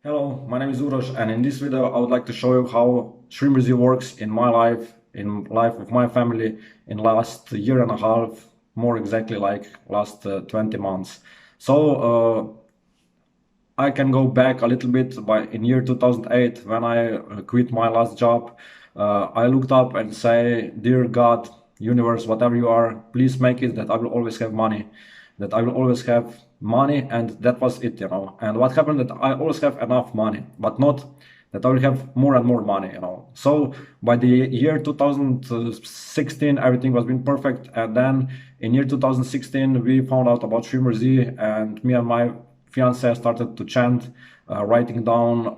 Hello, my name is Uroš, and in this video I would like to show you how Shreem Brzee works in my life, in life of my family, in last year and a half, more exactly like last 20 months. So I can go back a little bit in year 2008 when I quit my last job. I looked up and say, dear God, universe, whatever you are, please make it that I will always have money, that I will always have money, and that was it, And what happened that I always have enough money, but not that I will have more and more money, So by the year 2016, everything was been perfect, and then in year 2016 we found out about Shreem Brzee, and me and my fiance started to chant, writing down,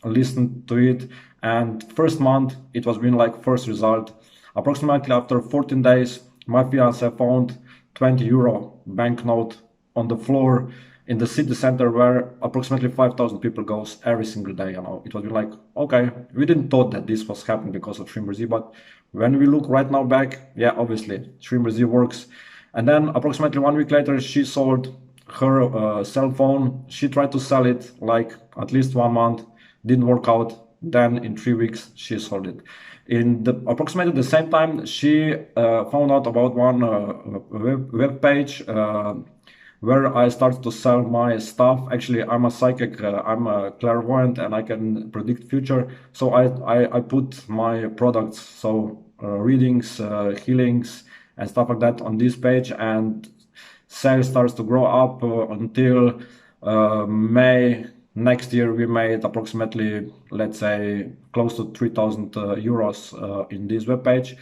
listen to it, and first month it was been like first result. Approximately after 14 days, my fiance found 20 euro banknote on the floor in the city center where approximately 5,000 people goes every single day. It was like, okay, we didn't thought that this was happening because of Shreem Brzee, but when we look right now back, yeah, obviously Shreem Brzee works. And then approximately 1 week later, she sold her cell phone. She tried to sell it like at least 1 month, didn't work out. Then in 3 weeks she sold it. In the approximately the same time, she found out about one web page where I started to sell my stuff. Actually, I'm a psychic, I'm a clairvoyant, and I can predict future. So I put my products, so readings, healings, and stuff like that on this page, and sales starts to grow up until May next year. We made approximately, let's say, close to 3,000 euros in this web page.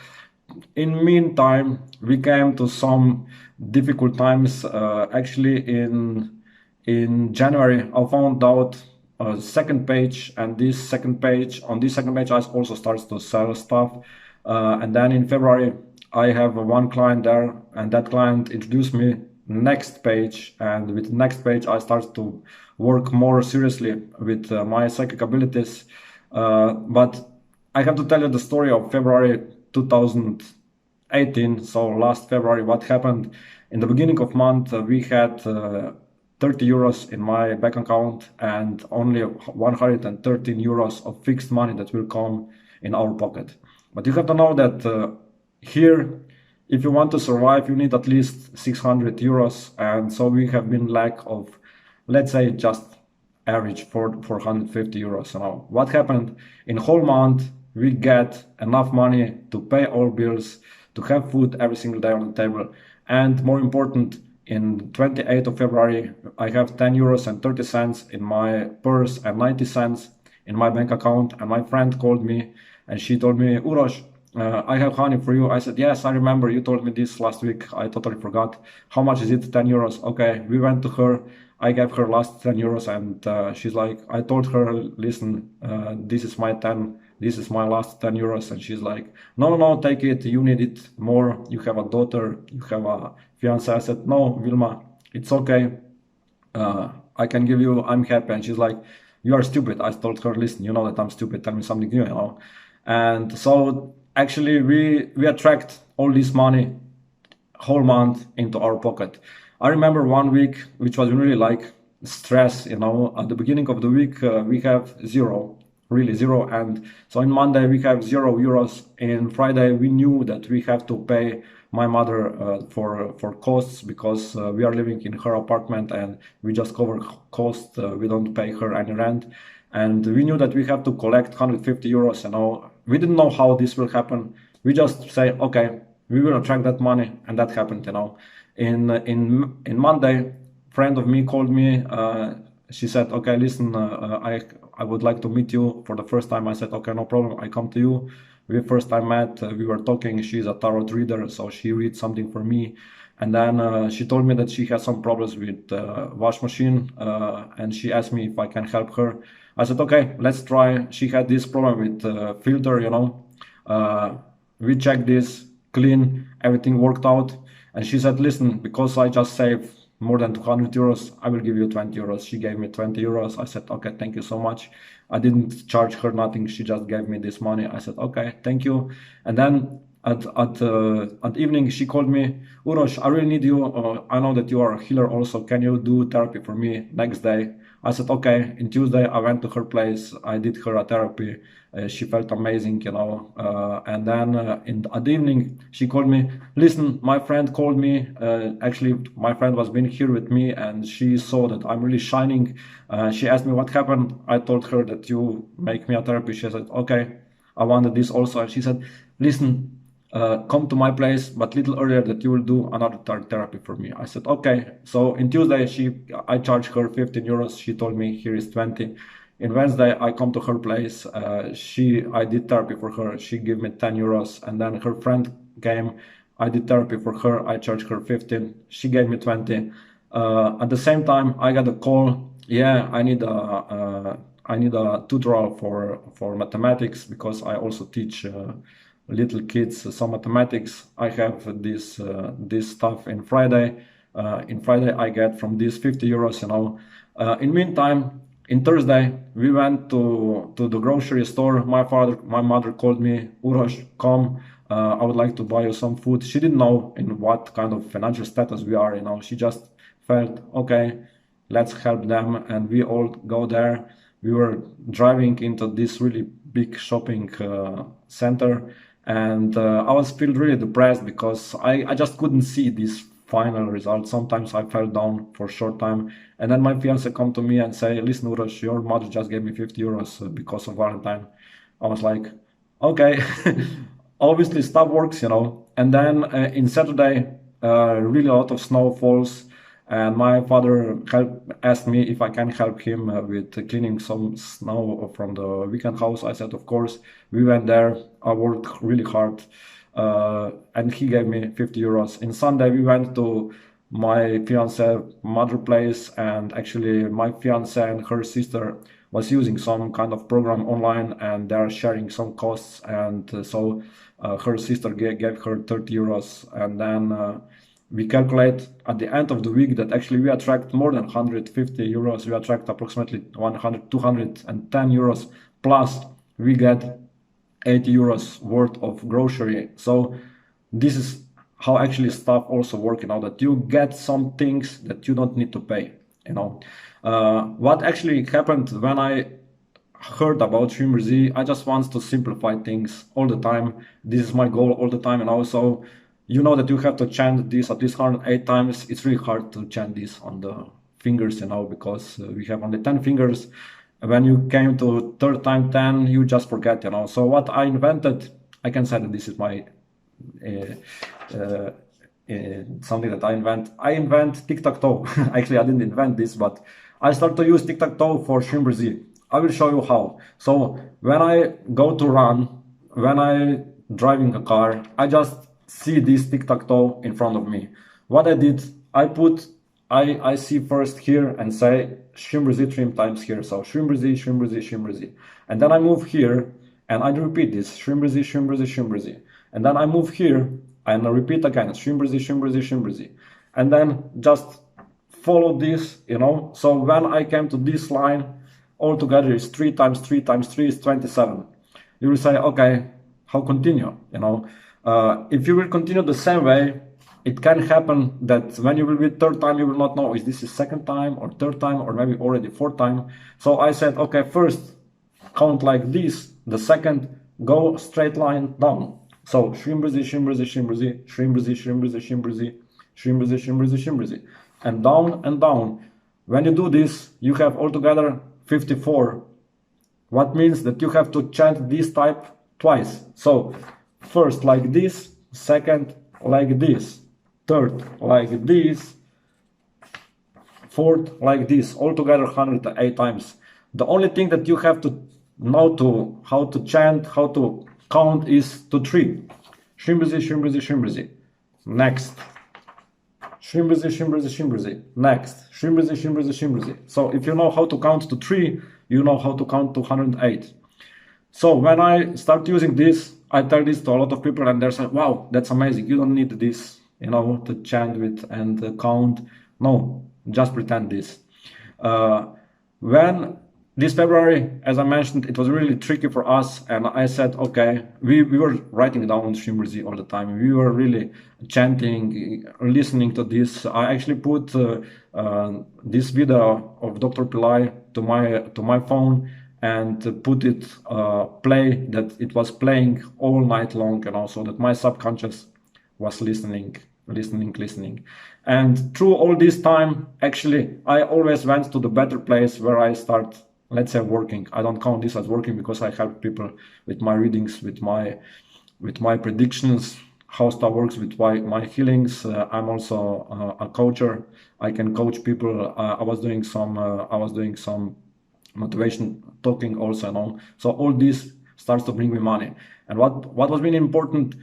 In meantime, we came to some difficult times. Actually, in January, I found out a second page, and on this second page, I also started to sell stuff. And then in February, I have one client there, and that client introduced me next page, and with next page I started to work more seriously with my psychic abilities. But I have to tell you the story of February 2018. So last February, what happened in the beginning of month, we had 30 euros in my bank account and only 113 euros of fixed money that will come in our pocket. But you have to know that here, if you want to survive, you need at least 600 euros. And so we have been lack of, let's say, just average 450 euros. Now, what happened in whole month? We get enough money to pay all bills, to have food every single day on the table. And more important, in 28th of February, I have 10 euros and 30 cents in my purse and 90 cents in my bank account. And my friend called me and she told me, Uroš, I have honey for you. I said, yes, I remember you told me this last week. I totally forgot. How much is it? 10 euros. Okay, we went to her. I gave her last 10 euros and she's like, I told her, listen, this is my last 10 euros. And she's like, no, take it. You need it more. You have a daughter, you have a fiance. I said, no, Vilma, it's okay. I can give you, I'm happy. And she's like, you are stupid. I told her, listen, you know that I'm stupid. Tell me something new, And so actually we attract all this money whole month into our pocket. I remember 1 week, which was really like stress, At the beginning of the week, we have zero, really zero. And so in Monday, we have 0 euros. In Friday, we knew that we have to pay my mother for costs because we are living in her apartment and we just cover costs. We don't pay her any rent. And we knew that we have to collect 150 euros. We didn't know how this will happen. We just say, okay, we will attract that money, and that happened, In Monday, friend of me called me. She said, okay, listen, I would like to meet you for the first time. I said, okay, no problem. I come to you. We first time met, we were talking. She's a tarot reader, so she reads something for me. And then she told me that she has some problems with wash machine, and she asked me if I can help her. I said, okay, let's try. She had this problem with filter, we checked this, clean, everything worked out. And she said, listen, because I just saved more than 200 euros, I will give you 20 euros. She gave me 20 euros. I said, okay, thank you so much. I didn't charge her nothing. She just gave me this money. I said, okay, thank you. And then at evening, she called me, Uroš, I really need you. I know that you are a healer also. Can you do therapy for me next day? I said, okay. In Tuesday, I went to her place. I did her a therapy. She felt amazing, you know. And then at the evening, she called me. Listen, my friend called me. Actually, my friend was been here with me, and she saw that I'm really shining. She asked me what happened. I told her that you make me a therapy. She said, okay, I wanted this also. And she said, listen, come to my place, but little earlier that you will do another therapy for me. I said, okay. So in Tuesday, I charged her 15 euros. She told me here is 20. In Wednesday, I come to her place. I did therapy for her. She gave me 10 euros. And then her friend came. I did therapy for her. I charged her 15. She gave me 20. At the same time, I got a call. Yeah, I need a tutorial for mathematics, because I also teach little kids some mathematics. I have this stuff in Friday. In Friday, I get from this 50 euros, you know. In meantime, in Thursday, we went to the grocery store. My mother called me, Uroš, come, I would like to buy you some food. She didn't know in what kind of financial status we are, you know. She just felt, okay, let's help them. And we all go there. We were driving into this really big shopping center. And I was feeling really depressed, because I just couldn't see this final result. Sometimes I fell down for a short time, and then my fiance come to me and say, listen, Uroš, your mother just gave me 50 euros because of Valentine. I was like, okay. Obviously stuff works, you know. And then in Saturday, really a lot of snow falls, and my father asked me if I can help him with cleaning some snow from the weekend house. I said, of course. We went there. I worked really hard. And he gave me 50 euros. In Sunday, we went to my fiance mother place, and actually my fiance and her sister was using some kind of program online, and they're sharing some costs. And so her sister gave her 30 euros. And then we calculate at the end of the week that actually we attract more than 150 euros. We attract approximately 210 euros, plus we get 80 euros worth of grocery. So this is how actually stuff also work, you know, that you get some things that you don't need to pay, you know. What actually happened when I heard about Shreem Brzee, I just want to simplify things all the time. This is my goal all the time. And also, you know that you have to chant this at least 108 times. It's really hard to chant this on the fingers, you know, because we have only 10 fingers. When you came to third time 10, you just forget, you know. So what I invented, I can say that this is my something that I invent tic-tac-toe. Actually, I didn't invent this, but I start to use tic-tac-toe for Shreem Brzee. I will show you how. So when I go to run, when I driving a car, I just see this tic-tac-toe in front of me. What I did, I see first here and say Shreem Brzee 3 times here. So Shreem Brzee, Shreem Brzee, Shreem Brzee. And then I move here and I repeat this, Shreem Brzee, Shreem Brzee, Shreem Brzee. And then I move here and I repeat again, Shreem Brzee, Shreem Brzee, Shreem Brzee. And then just follow this, you know. So when I came to this line, altogether is 3 times 3 times 3 is 27. You will say, okay, how continue, you know. If you will continue the same way, it can happen that when you will be third time, you will not know is this is second time or third time or maybe already fourth time. So I said, okay, first count like this, the second go straight line down. So Shreem Brzee, Shreem Brzee, Shreem Brzee, Shreem Brzee, Shreem Brzee, Shreem Brzee, Shreem Brzee, Shreem Brzee, Shreem Brzee, and down and down. When you do this, you have altogether 54. What means that you have to chant this type twice. So first like this, second like this, third like this, fourth like this, altogether 108 times. The only thing that you have to know how to chant, how to count is to 3. Shreem Brzee, Shreem Brzee, Shreem Brzee. Next. Shreem Brzee, Shreem Brzee, Shreem Brzee. Next. Shreem Brzee, Shreem Brzee, Shreem Brzee. So if you know how to count to 3, you know how to count to 108. So when I start using this, I tell this to a lot of people and they're saying, wow, that's amazing. You don't need this, you know, to chant with and count. No, just pretend this. When this February, as I mentioned, it was really tricky for us, and I said, okay, we were writing down Shreem Brzee all the time. We were really chanting, listening to this. I actually put this video of Dr. Pillai to my phone and put it play, that it was playing all night long, and also that my subconscious was listening. And through all this time, actually, I always went to the better place where I start, let's say, working. I don't count this as working because I help people with my readings, with my predictions, how stuff works with my healings. I'm also a coacher. I can coach people. I was doing some motivation talking also, you know. So all this starts to bring me money. And what was really important,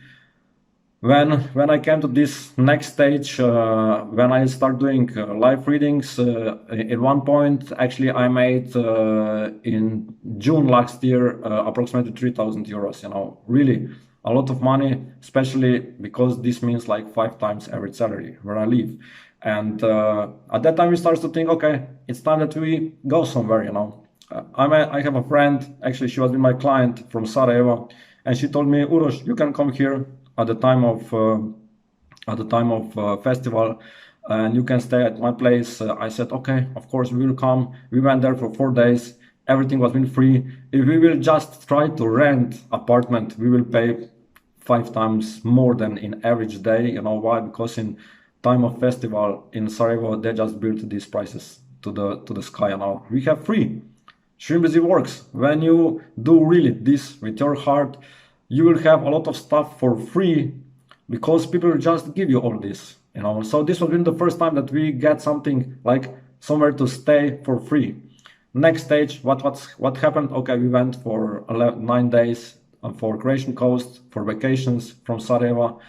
when I came to this next stage, when I start doing live readings, at one point, actually, I made in June last year approximately 3,000 euros. You know, really a lot of money, especially because this means like 5 times average salary where I live. And at that time, we started to think, okay, it's time that we go somewhere. You know, I have a friend. Actually, she was with my client from Sarajevo, and she told me, Uroš, you can come here at the time of festival, and you can stay at my place. I said, okay, of course we will come. We went there for 4 days. Everything was been free. If we will just try to rent apartment, we will pay 5 times more than in average day. You know why? Because in time of festival in Sarajevo, they just built these prices to the sky. Now we have free. Shreem Brzee works. When you do really this with your heart, you will have a lot of stuff for free because people will just give you all this, you know. So this was been the first time that we get something like somewhere to stay for free. Next stage, what happened? Okay, we went for 9 days for Croatian coast for vacations from Sarajevo.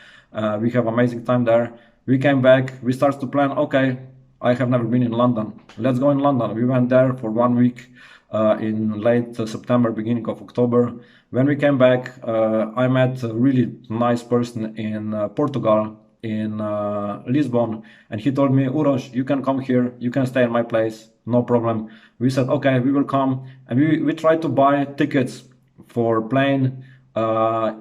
We have amazing time there. We came back. We started to plan. Okay, I have never been in London. Let's go in London. We went there for 1 week. In late September, beginning of October. When we came back, I met a really nice person in Portugal, in Lisbon, and he told me, Uroš, you can come here, you can stay in my place, no problem. We said, okay, we will come, and we tried to buy tickets for plane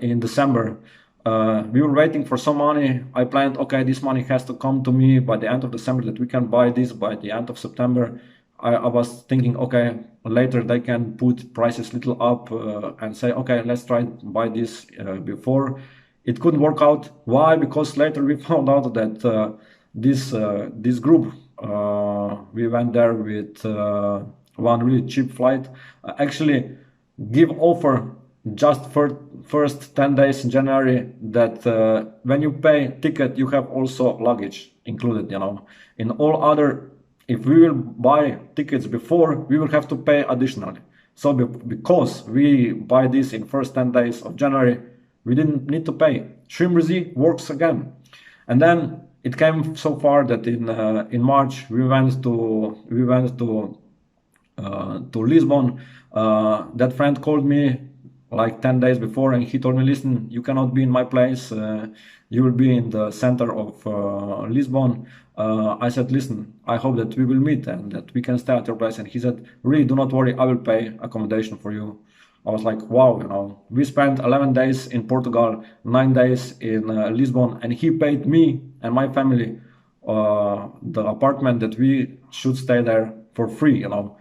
in December. We were waiting for some money. I planned, okay, this money has to come to me by the end of December, that we can buy this by the end of September. I was thinking, okay, later they can put prices little up and say, okay, let's try to buy this before. It couldn't work out. Why? Because later we found out that this group, we went there with one really cheap flight, actually give offer just for first 10 days in January that when you pay ticket, you have also luggage included, you know. In all other, if we will buy tickets before, we will have to pay additionally. So because we buy this in first 10 days of January, we didn't need to pay. Shreem Brzee works again. And then it came so far that in March we went to Lisbon. That friend called me like 10 days before, and he told me, listen, you cannot be in my place. You will be in the center of Lisbon. I said, listen, I hope that we will meet and that we can stay at your place. And he said, really, do not worry, I will pay accommodation for you. I was like, wow, you know, we spent 11 days in Portugal, 9 days in Lisbon, and he paid me and my family the apartment that we should stay there for free, you know.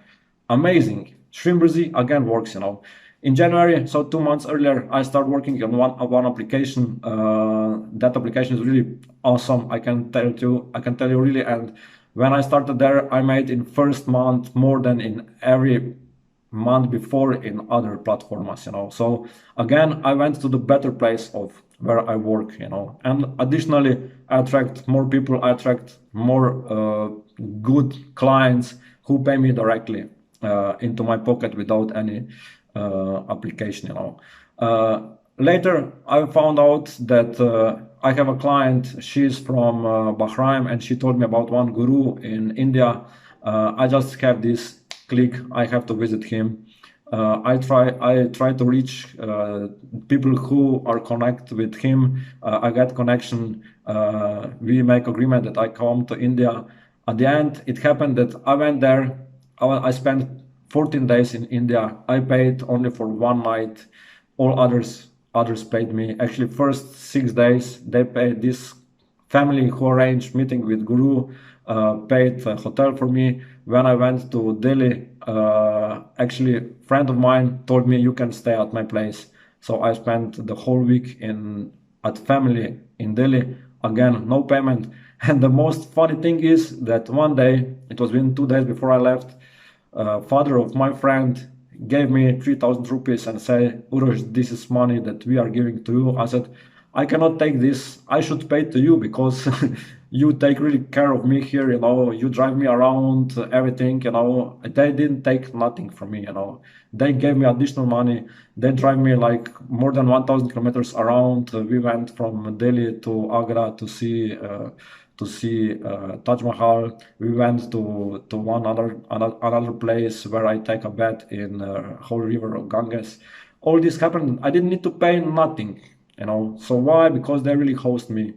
Amazing. Shreem Brzee again works, you know. In January, so 2 months earlier, I started working on one application. That application is really awesome. I can tell you really. And when I started there, I made in first month more than in every month before in other platforms, you know. So again, I went to the better place of where I work, you know. And additionally, I attract more people. I attract more good clients who pay me directly into my pocket without any application, you know. Later, I found out that I have a client. She's from Bahrain, and she told me about one guru in India. I just have this click. I have to visit him. I try to reach people who are connected with him. I get connection. We make agreement that I come to India. At the end, it happened that I went there. I spent 14 days in India. I paid only for one night. All others paid me. Actually, first 6 days they paid. This family who arranged meeting with Guru paid a hotel for me. When I went to Delhi, actually a friend of mine told me you can stay at my place. So I spent the whole week at family in Delhi. Again, no payment. And the most funny thing is that one day, it was been 2 days before I left, father of my friend gave me 3,000 rupees and said, Urosh, this is money that we are giving to you. I said, I cannot take this. I should pay to you because you take really care of me here, you know, you drive me around, everything, you know. They didn't take nothing from me, you know. They gave me additional money. They drive me like more than 1,000 kilometers around. We went from Delhi to Agra to see Taj Mahal. We went to another place where I take a bath in whole river of Ganges. All this happened. I didn't need to pay nothing, you know. So why? Because they really host me.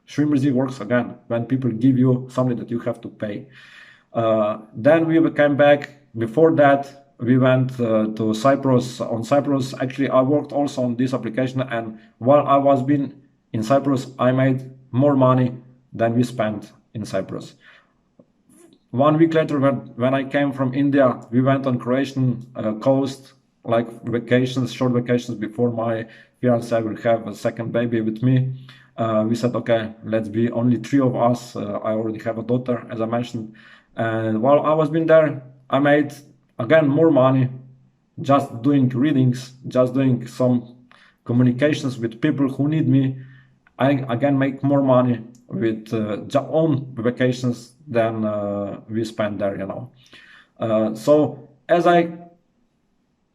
Shreem Brzee works again when people give you something that you have to pay. Then we came back. Before that, we went to Cyprus. On Cyprus, actually, I worked also on this application, and while I was been in Cyprus, I made more money than we spent in Cyprus. 1 week later, when I came from India, we went on Croatian coast, like vacations, short vacations before my fiancé will have a second baby with me. We said, okay, let's be only 3 of us. I already have a daughter, as I mentioned. And while I was been there, I made, again, more money just doing readings, just doing some communications with people who need me. I, again, make more money with own vacations than we spend there, you know. So, as I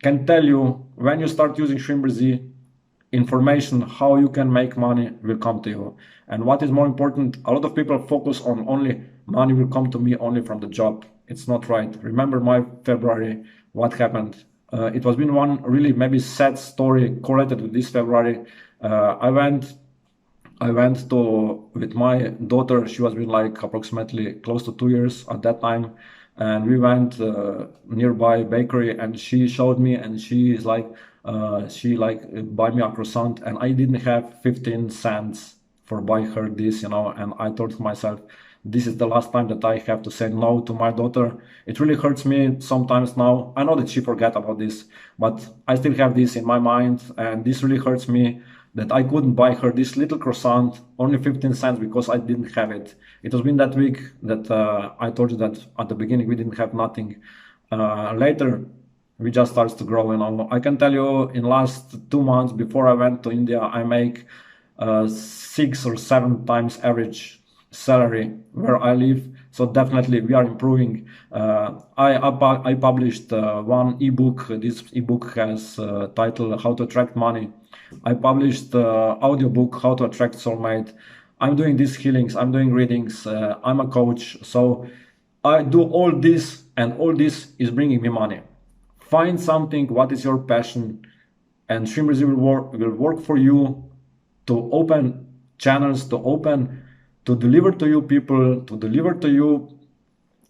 can tell you, when you start using Shreem Brzee, information how you can make money will come to you. And what is more important, a lot of people focus on only money will come to me only from the job. It's not right. Remember my February, what happened. It was been one really maybe sad story correlated with this February. I went with my daughter. She was been like approximately close to 2 years at that time. And we went nearby bakery, and she showed me, and she is like, buy me a croissant, and I didn't have 15 cents for buy her this, you know. And I thought to myself, this is the last time that I have to say no to my daughter. It really hurts me sometimes now. I know that she forgot about this, but I still have this in my mind, and this really hurts me that I couldn't buy her this little croissant, only 15 cents, because I didn't have it. It has been that week that I told you that at the beginning we didn't have nothing. Later, we just starts to grow, you know. I can tell you in last 2 months before I went to India, I make 6 or 7 times average salary where I live. So definitely we are improving. I published one ebook. This ebook has title How to Attract Money. I published audiobook How to Attract Soulmate. I'm doing these healings, I'm doing readings, I'm a coach. So I do all this, and all this is bringing me money. Find something, what is your passion, and Shreem Brzee will work for you to open channels, to deliver to you people, to deliver to you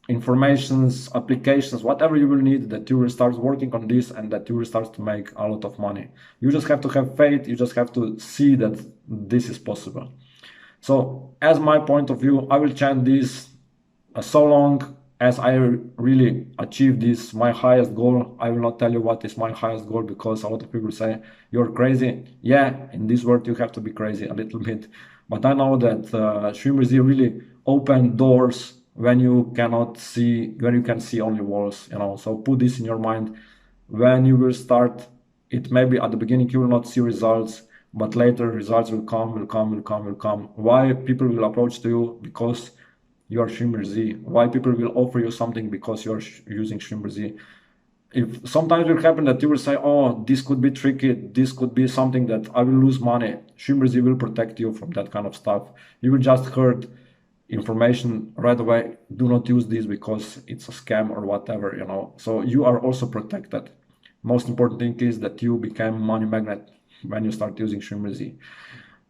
informations, applications, whatever you will need, that you will start working on this, and that you will start to make a lot of money. You just have to have faith. You just have to see that this is possible. So as my point of view, I will chant this so long as I really achieve this, my highest goal. I will not tell you what is my highest goal, because a lot of people say you're crazy. Yeah, in this world you have to be crazy a little bit, but I know that Shreem Brzee really opened doors when you cannot see, when you can see only walls, you know. So put this in your mind. When you will start, it may be at the beginning you will not see results, but later results will come. Why people will approach to you? Because you are Shreem Brzee. Why people will offer you something? Because you are using Shreem Brzee. If sometimes it will happen that you will say, oh, this could be tricky, this could be something that I will lose money. Shreem Brzee will protect you from that kind of stuff. You will just heard information right away. Do not use this because it's a scam or whatever, you know. So you are also protected. Most important thing is that you become money magnet when you start using Shreem Brzee.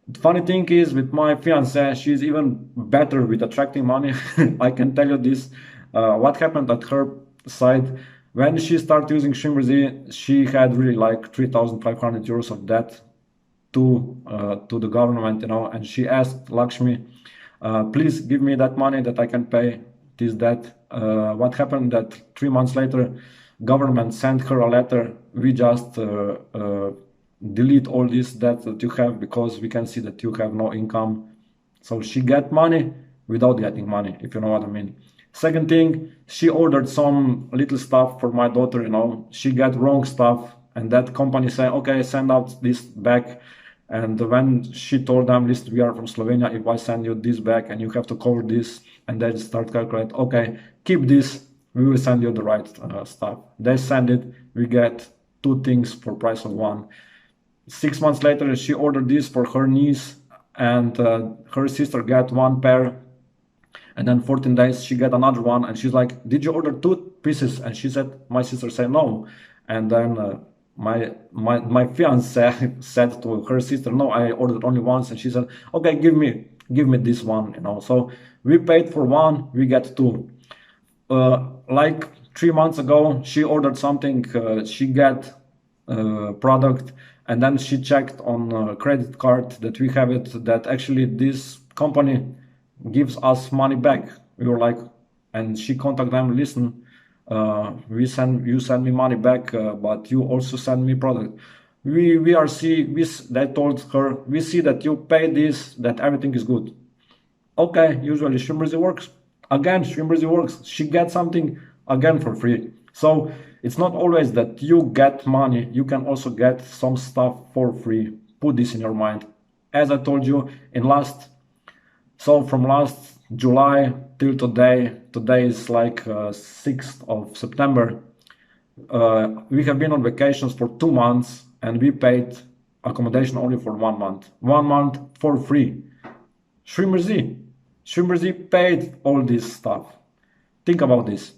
The funny thing is, with my fiancée, she's even better with attracting money. I can tell you this. What happened at her side, When she started using Shreem Brzee, she had really like 3,500 euros of debt to the government, and she asked Lakshmi, please give me that money that I can pay this debt. What happened that 3 months later, government sent her a letter, we just delete all this debt that you have because we can see that you have no income. So she get money without getting money, if you know what I mean. Second thing, she ordered some little stuff for my daughter, she got wrong stuff, and that company said, okay, send out this back. And when she told them, listen, we are from Slovenia, if I send you this back and you have to cover this, and they start calculate, okay, keep this, we will send you the right stuff. They send it, we get 2 things for price of 1. 6 months later, she ordered this for her niece, and her sister got 1 pair. And then 14 days, she got another one, and she's like, did you order 2 pieces? And she said, my sister said no. And then my fiance said to her sister, no, I ordered only once. And she said, okay, give me this one, So we paid for 1, we get 2. Like 3 months ago, she ordered something, she got product, and then she checked on credit card that we have it, that actually this company gives us money back. We were like, and she contacted them, listen, you send me money back, but you also send me product. They told her, we see that you pay this, that everything is good. Okay, usually Shreem Brzee works. Again, Shreem Brzee works. She gets something again for free. So it's not always that you get money, you can also get some stuff for free. Put this in your mind. As I told you from last July till today is like 6th of September, we have been on vacations for 2 months, and we paid accommodation only for 1 month. 1 month for free. Shreem Brzee paid all this stuff. Think about this.